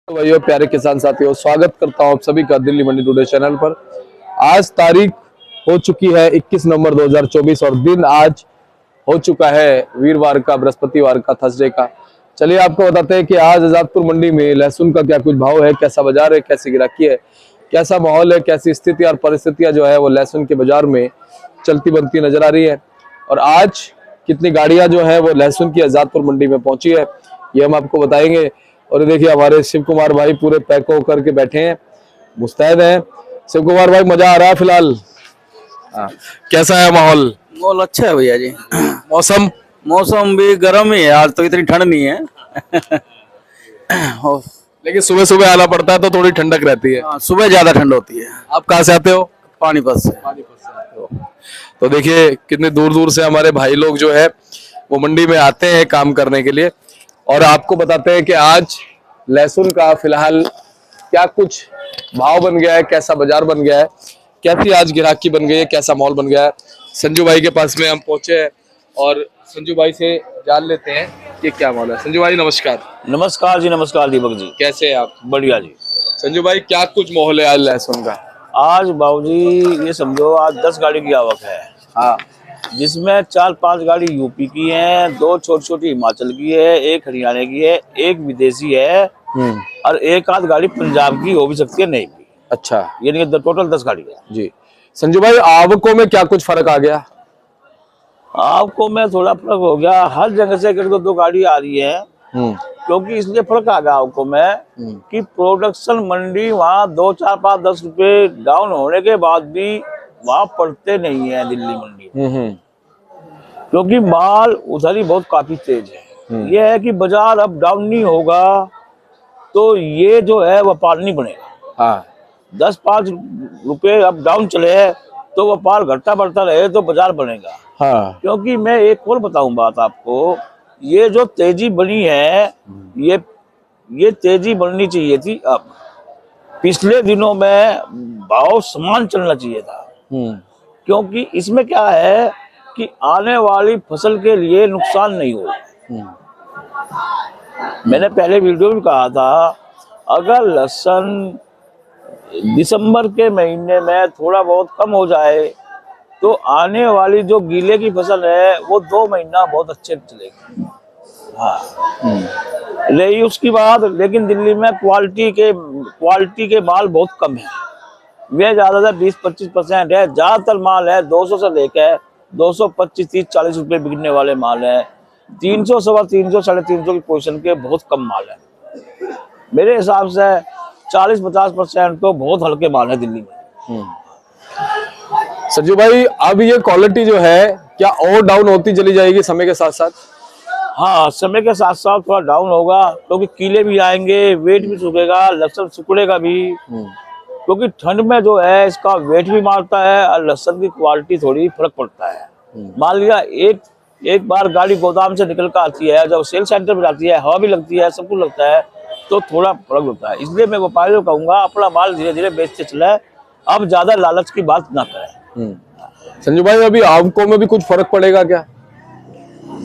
भाइयों, प्यारे किसान साथियों, स्वागत करता हूं आप सभी का दिल्ली मंडी टुडे चैनल पर। आज तारीख हो चुकी है 21 नवंबर 2024 और दिन आज हो चुका है वीरवार का, बृहस्पतिवार का, थर्सडे का। चलिए आपको बताते हैं कि आज आजादपुर मंडी में लहसुन का क्या कुछ भाव है, कैसा बाजार है, कैसी गिराकी है, कैसा माहौल है, कैसी स्थिति और परिस्थितियां जो है वो लहसुन के बाजार में चलती बनती नजर आ रही है। और आज कितनी गाड़ियां जो है वो लहसुन की आजादपुर मंडी में पहुंची है, ये हम आपको बताएंगे। और देखिए हमारे शिव कुमार भाई पूरे पैक होकर के बैठे हैं, मुस्तैद हैं। शिव कुमार भाई, मजा आ रहा है फिलहाल? कैसा है माहौल? माहौल अच्छा है भैया जी। मौसम मौसम भी गर्म ही है, आज तो इतनी ठंड नहीं है। लेकिन सुबह सुबह आना पड़ता है तो थोड़ी ठंडक रहती है। हाँ, सुबह ज्यादा ठंड होती है। आप कहाँ से आते हो? पानीपत से। तो देखिए कितने दूर दूर से हमारे भाई लोग जो है वो मंडी में आते हैं काम करने के लिए। और आपको बताते हैं कि आज लहसुन का फिलहाल क्या कुछ भाव बन गया है, कैसा बाजार बन गया है, कैसी आज गिराकी बन गई है, कैसा माहौल बन गया है। संजू भाई के पास में हम पहुंचे हैं और संजू भाई से जान लेते हैं कि क्या माहौल है। संजू भाई नमस्कार। नमस्कार जी, नमस्कार दीपक जी। कैसे हैं आप? बढ़िया जी। संजू भाई, क्या कुछ माहौल है आज लहसुन का? आज बाबूजी ये समझो आज 10 गाड़ी की आवक है। हाँ, जिसमें 4-5 गाड़ी यूपी की हैं, 2 छोटी छोटी हिमाचल की है, 1 हरियाणा की है, 1 विदेशी है और 1 आध गाड़ी पंजाब की हो भी सकती है, नहीं भी। अच्छा, यानी कि टोटल 10 गाड़ी है जी। संजू भाई, आवकों में क्या कुछ फर्क आ गया? आपको मैं थोड़ा फर्क हो गया, हर जगह से 1-2 गाड़ी आ रही है। क्योंकि इसलिए फर्क आ गया आपको मैं कि प्रोडक्शन मंडी वहाँ 2, 4, 5, 10 रुपए डाउन होने के बाद भी वहाँ पड़ते नहीं है दिल्ली मंडी में। क्योंकि माल उधर ही बहुत काफी तेज है। ये है कि बाजार अब डाउन नहीं होगा तो ये जो है व्यापार नहीं बनेगा। हाँ, 10-5 रुपए अब डाउन चले तो व्यापार घटता बढ़ता रहे तो बाजार बनेगा। हाँ, क्योंकि मैं एक और बताऊं बात आपको, ये जो तेजी बनी है ये तेजी बननी चाहिए थी। अब पिछले दिनों में भाव समान चलना चाहिए था। क्योंकि इसमें क्या है कि आने वाली फसल के लिए नुकसान नहीं हो। मैंने पहले वीडियो में कहा था, अगर लहसुन दिसंबर के महीने में थोड़ा बहुत कम हो जाए तो आने वाली जो गीले की फसल है वो 2 महीना बहुत अच्छे चलेगी। हाँ, रही उसकी बात, लेकिन दिल्ली में क्वालिटी के माल बहुत कम है। वे ज्यादातर 20-25% है। ज्यादातर माल है 200 से लेकर 225, 30, 40 रुपए बिकने वाले माल है। 300, 350, 350 की पोजीशन के बहुत कम माल है। मेरे हिसाब से 40-50% तो बहुत हल्के माल है दिल्ली में। संजू भाई, अब ये क्वालिटी जो है क्या और डाउन होती चली जाएगी समय के साथ साथ? हाँ, समय के साथ साथ थोड़ा डाउन होगा क्योंकि कीले भी आएंगे, वेट भी सूखेगा, लहसुन सिकुड़ेगा भी। क्योंकि ठंड में जो है इसका वेट भी मारता है और लहसुन की क्वालिटी थोड़ी फर्क पड़ता है। मान लिया एक बार गाड़ी गोदाम से निकल कर आती है, जब सेल सेंटर में जाती है, हवा भी लगती है, सब कुछ लगता है, तो थोड़ा फर्क होता है। इसलिए मैं व्यापारियों को कहूंगा अपना माल धीरे धीरे बेचते चले, अब ज्यादा लालच की बात ना करें। संजू भाई, अभी आवकों में भी कुछ फर्क पड़ेगा क्या?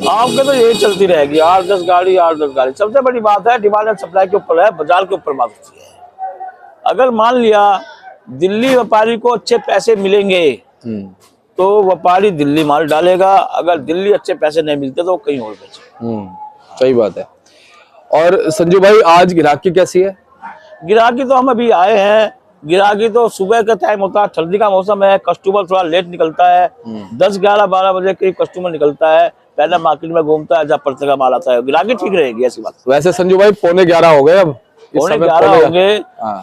आपके तो यही चलती रहेगी, 8-10 गाड़ी 8-10 गाड़ी। सबसे बड़ी बात है डिमांड एंड सप्लाई के ऊपर है, बाजार के ऊपर बात होती है। अगर मान लिया दिल्ली व्यापारी को अच्छे पैसे मिलेंगे तो व्यापारी दिल्ली माल डालेगा, अगर दिल्ली अच्छे पैसे नहीं मिलते तो कहीं और बेचे। सही बात है। और संजू भाई, आज गिराकी कैसी है? गिराकी तो हम अभी आए हैं, गिराकी तो सुबह का टाइम होता है, ठंडी का मौसम है, कस्टमर थोड़ा लेट निकलता है। 10, 11, 12 बजे करीब कस्टमर निकलता है, पहले मार्केट में घूमता है, जब पड़ते का माल आता है। गिराकी ठीक रहेगी, ऐसी बात। वैसे संजू भाई 11:15 हो गए, अब 11:15 हो गए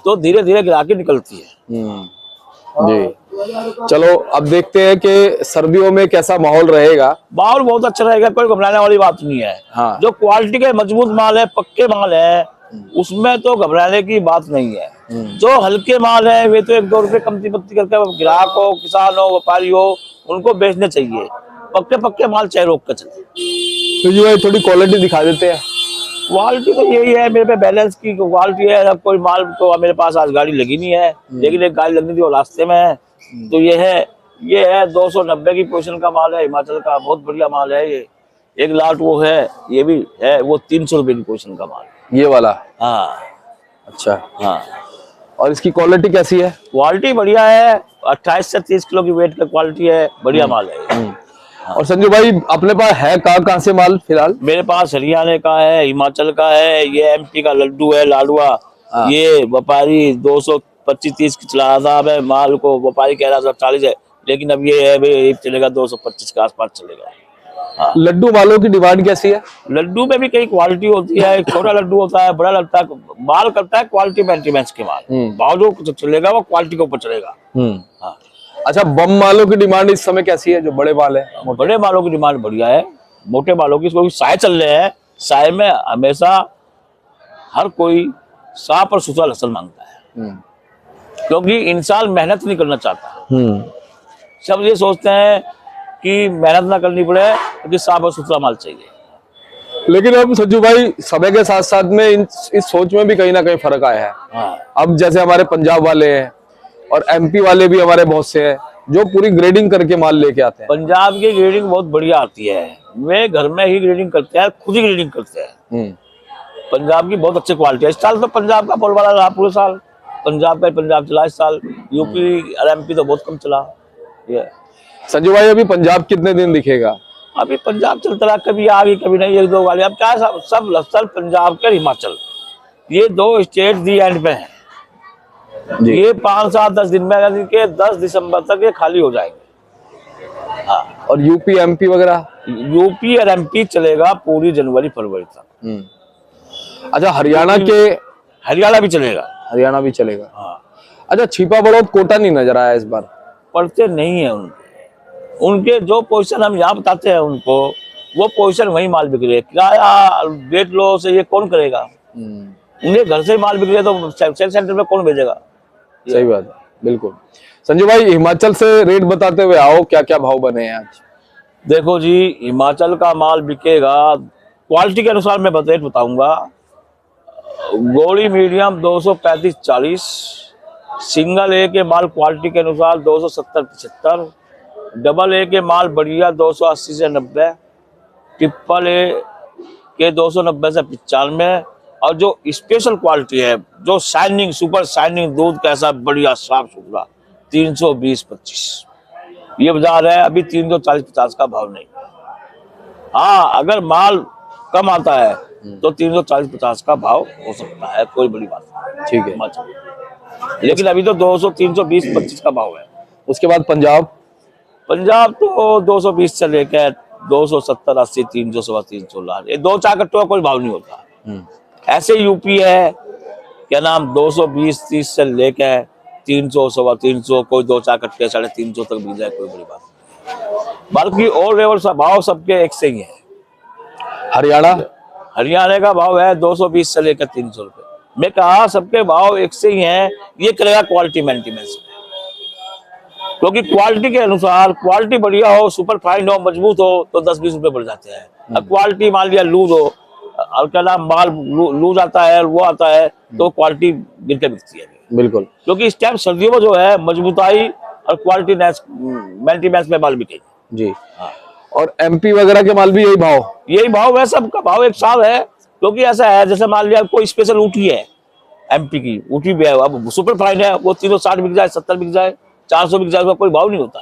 तो धीरे धीरे गिराकी निकलती है। जी, चलो अब देखते हैं कि सर्दियों में कैसा माहौल रहेगा। माहौल बहुत अच्छा रहेगा, कोई घबराने वाली बात नहीं है। हाँ। जो क्वालिटी के मजबूत माल है, पक्के माल है, उसमें तो घबराने की बात नहीं है। जो हल्के माल है वे तो 1-2 रुपए कमती पत्ती करके ग्राहक हो, किसान हो, व्यापारी हो, उनको बेचने चाहिए। पक्के माल चाहे रोक कर चले। तो ये थोड़ी क्वालिटी दिखा देते हैं। क्वालिटी तो यही है, मेरे पे बैलेंस की क्वालिटी है। अब कोई माल तो मेरे पास आज गाड़ी लगी नहीं है, लेकिन एक गाड़ी लगनी थी वो रास्ते में है। तो ये है 290 की पोजीशन का माल है, हिमाचल का बहुत बढ़िया माल है। ये एक लाट वो है, ये भी है वो 300 रुपए की पोजीशन का माल, ये वाला। हाँ अच्छा, हाँ, और इसकी क्वालिटी कैसी है? क्वालिटी बढ़िया है, 28 से 30 किलो की वेट का क्वालिटी है, बढ़िया माल है ये। और संजू भाई अपने पास है कहाँ से माल फिलहाल? मेरे पास हरियाणा का है, हिमाचल का है, ये एमपी का लड्डू है, लाडवा। हाँ। ये व्यापारी 225-30 की चला रहा है, मैं माल को व्यापारी कह रहा था 40 है, लेकिन अब ये है भाई चलेगा 225 के आसपास चलेगा। हाँ। लड्डू मालों की डिमांड कैसी है? लड्डू में भी कई क्वालिटी होती है, एक छोटा लड्डू होता है, बड़ा लगता है, माल करता है क्वालिटी मेंटेनेंस के माल। भाव जो चलेगा वो क्वालिटी के ऊपर चलेगा। हाँ। अच्छा, बम मालों की डिमांड इस समय कैसी है, जो बड़े माल है? बड़े मालों की डिमांड बढ़िया है, मोटे मालों की, क्योंकि साय चल रहे हैं, साय में हमेशा हर कोई साफ और सुथरा लहसुन मांगता है, क्योंकि इंसान मेहनत नहीं करना चाहता। सब ये सोचते हैं कि मेहनत ना करनी पड़े, क्योंकि साफ और सुथरा माल चाहिए। लेकिन अब संजू भाई समय के साथ साथ में इस सोच में भी कहीं ना कहीं फर्क आया है। हाँ। अब जैसे हमारे पंजाब वाले हैं और एमपी वाले भी हमारे बहुत से हैं जो पूरी ग्रेडिंग करके माल लेके आते हैं। पंजाब की ग्रेडिंग बहुत बढ़िया आती है, वे घर में ही ग्रेडिंग करते हैं, खुद ही ग्रेडिंग करते हैं। पंजाब की बहुत अच्छी क्वालिटी है। इस साल तो पंजाब का बोलबाला रहा पूरे साल, पंजाब चला इस साल, यूपी और एमपी तो बहुत कम चला। ये संजू भाई अभी पंजाब कितने दिन दिखेगा? अभी पंजाब चलता रहा, कभी आ गई कभी नहीं, एक दो वाले। अब क्या सब लहसुन पंजाब के हिमाचल, ये दो स्टेट दी एंड पे हैं। ये 5-7-10 दिन में, यानी कि 10 दिसंबर तक ये खाली हो जाएंगे। हाँ। और यूपी एमपी वगैरह? यूपी और एमपी चलेगा पूरी जनवरी फरवरी तक। अच्छा, हरियाणा भी चलेगा। हरियाणा भी चलेगा। हाँ। अच्छा, छिपा बड़ौद कोटा नहीं नजर आया इस बार? पड़ते नहीं है उनके जो पोजीशन हम यहाँ बताते हैं उनको, वो पोजीशन वही माल बिक रहे। किराया वेट लो से ये कौन करेगा? उन्हें घर से माल बिक रहे तो सेल सेंटर में कौन भेजेगा? सही बात है, बिल्कुल। संजू भाई हिमाचल से रेट बताते हुए आओ, क्या क्या भाव बने हैं आज? देखो जी, हिमाचल का माल बिकेगा क्वालिटी के अनुसार, मैं रेट बताऊंगा। गोली मीडियम 235-40, सिंगल ए के माल क्वालिटी के अनुसार 270-75, डबल ए के माल बढ़िया 280 से 90, ट्रिपल ए के 290 से 95, और जो स्पेशल क्वालिटी है, जो शाइनिंग सुपर शाइनिंग दूध कैसा बढ़िया साफ सुथरा, 320-25 ये बाजार है। अभी 340-50 का भाव नहीं। हाँ, अगर माल कम आता है तो 340-50 का भाव हो सकता है, कोई बड़ी बात नहीं। ठीक है, लेकिन अभी तो 200-320-25 का भाव है। उसके बाद पंजाब तो 220 से लेकर 270-80, 300, 350 लाख, ये 2-4 कट्टों का कोई भाव नहीं होता। ऐसे यूपी है, क्या नाम, 220-30 से लेकर 300, 350, कोई 2-4 कट्टे 350 तक बिक जाए, कोई बड़ी बात नहीं। बाकी और लेवल सा भाव सबके एक से ही है। हरियाणा का भाव है 220 से लेकर 300 रुपए। मैं कहा सबके भाव एक से ही हैं, ये करेगा क्वालिटी मेंटेनेंस में, क्योंकि क्वालिटी के अनुसार, क्वालिटी बढ़िया हो, सुपर फाइन हो, मजबूत हो, तो 10-20 रुपए बढ़ जाते हैं। अब क्वालिटी मान लिया लूज हो, और क्या नाम, माल लूज आता है, वो आता है, तो क्वालिटी गिर के बिकती है। बिल्कुल, क्योंकि इस टाइम सर्दियों में जो है मजबूताई और क्वालिटी मेंटेनेंस में माल बिकेगी जी। हाँ। और एमपी वगैरह के माल भी यही भाव है, सबका भाव एक साल है। क्योंकि ऐसा है, जैसे मान लिया कोई स्पेशल ऊटी है, एमपी की ऊटी भी है, अब सुपर फाइन है, वो 360 बिक जाए, 70 बिक जाए, 400 बिक जाए, उसका कोई भाव नहीं होता,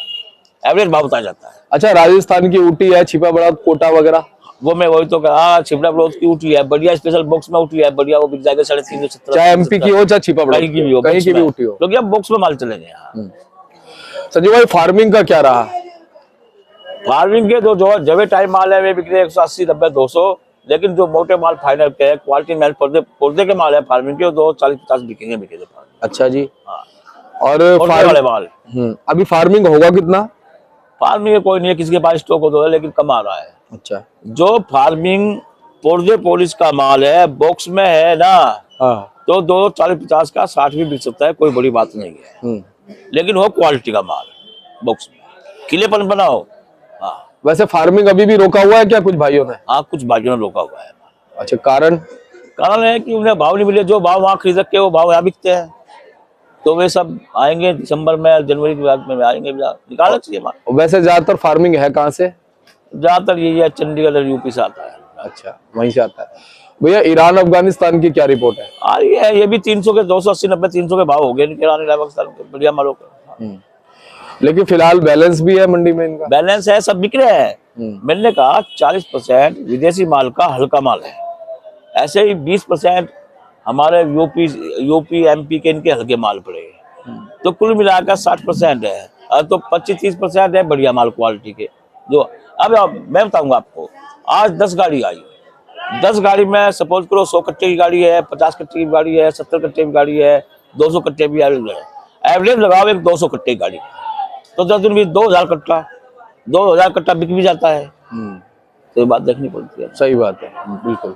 एवरेज भाव बताया जाता है। अच्छा, राजस्थान की ऊटी है, छिपा बड़ा कोटा वगैरह, वो मैं वही तो कहा, छिपड़ा बड़ौद की ऊटी है, बढ़िया स्पेशल बॉक्स में ऊटी है, बढ़िया, वो बिक जाएगा 350-70, चाहे एमपी की हो चाहे छिपा बड़ौद कहीं की भी हो, कहीं की भी ऊटी हो, क्योंकि अब बॉक्स में माल चलेंगे यहाँ। संजय भाई फार्मिंग का क्या रहा? फार्मिंग के जो जवे टाइम माल है वे बिक रहे 180, 90, 200, लेकिन जो मोटे माल फाइनल के क्वालिटी माल पर्दे के माल है फार्मिंग के, 240-50 बिकेंगे। अच्छा जी। हाँ। और वाले माल अभी फार्मिंग होगा कितना? फार्मिंग कोई नहीं है, किसी के पास स्टॉक हो तो है, लेकिन कम आ रहा है। अच्छा, जो फार्मिंग पर्दे पॉलिश का माल है, बॉक्स में है ना, तो 240-50 का 60 भी बिक सकता है, कोई बड़ी बात नहीं है। लेकिन वो क्वालिटी का माल बॉक्स में, किलेपन बनाओ। हाँ। वैसे फार्मिंग अभी भी रोका हुआ है क्या कुछ भाइयों ने? हाँ, कुछ भाइयों ने रोका हुआ है। अच्छा, कारण है कि उन्हें भाव नहीं मिले, जो भाव वहाँ खरीद के वो भाव यहाँ बिकते हैं, तो वे सब आएंगे दिसंबर में, जनवरी के बाद में आएंगे, निकालना चाहिए माल। वैसे ज्यादातर फार्मिंग है कहाँ से? ज्यादातर यही है, चंडीगढ़ और यूपी से आता है। अच्छा, वहीं से आता है। भैया ईरान अफगानिस्तान की क्या रिपोर्ट है? आ रही है, ये भी 300 के 280 90 300 के भाव हो गए इनके ईरान पाकिस्तान के बढ़िया मालों के। लेकिन फिलहाल बैलेंस भी है मंडी में इनका। बैलेंस है, सब बिक रहे हैं। मैंने कहा 40% विदेशी माल का हल्का माल है, ऐसे ही 20% हमारे यूपी एमपी के इनके हल्के माल पड़े, तो कुल मिलाकर 60% है, और तो 25-30% है बढ़िया माल क्वालिटी के। जो अब मैं बताऊंगा आपको, आज 10 गाड़ी आई, 10 गाड़ी में सपोज करो 100 कट्टे की गाड़ी है, 50 कट्टे की गाड़ी है, 70 कट्टे की गाड़ी है, 200 कट्टे भी एवरेज लगाओ एक 200 कट्टे की गाड़ी, तो 10 दिन भी 2000 कट्टा बिक भी जाता है। तो ये बात देखनी पड़ती है। सही बात है, बिल्कुल।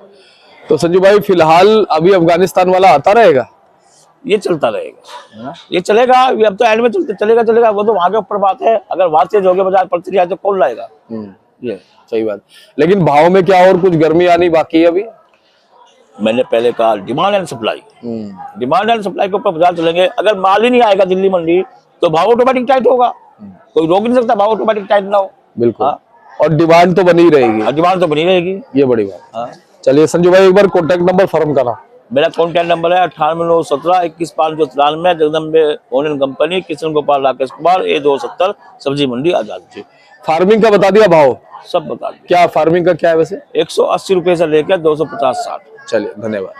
तो संजू भाई फिलहाल अभी अफगानिस्तान वाला आता रहेगा? ये चलता रहेगा, ये चलेगा, ये अब तो एंड में चलेगा, वो तो वहां के ऊपर बात है। अगर वहां से जो बाजार पलटी जाए तो कौन लाएगा? ये सही बात। लेकिन भाव में क्या और कुछ गर्मी आनी बाकी है अभी? मैंने पहले कहा डिमांड एंड सप्लाई के ऊपर बाजार चलेंगे। अगर माल ही नहीं आएगा दिल्ली मंडी तो भाव ऑटोमेटिक टाइट होगा, कोई रोक नहीं सकता भाव ऑटोमेटिक टाइट ना हो। बिल्कुल। हाँ? और डिमांड तो बनी रहेगी। डिमांड तो बनी रहेगी, ये बड़ी बात। हाँ। चलिए संजू भाई एक बार कॉन्टेक्ट नंबर फर्म का नाम। मेरा कॉन्टैक्ट नंबर है 9891711593, Jagdambe onion company, Kishan Gopal Rakesh Kumar, A270, सब्जी मंडी आजाद। फार्मिंग का बता दिया भाव, सब बता दिया। क्या फार्मिंग का क्या है वैसे? 180 रुपए से लेकर 250-60। चलिए धन्यवाद।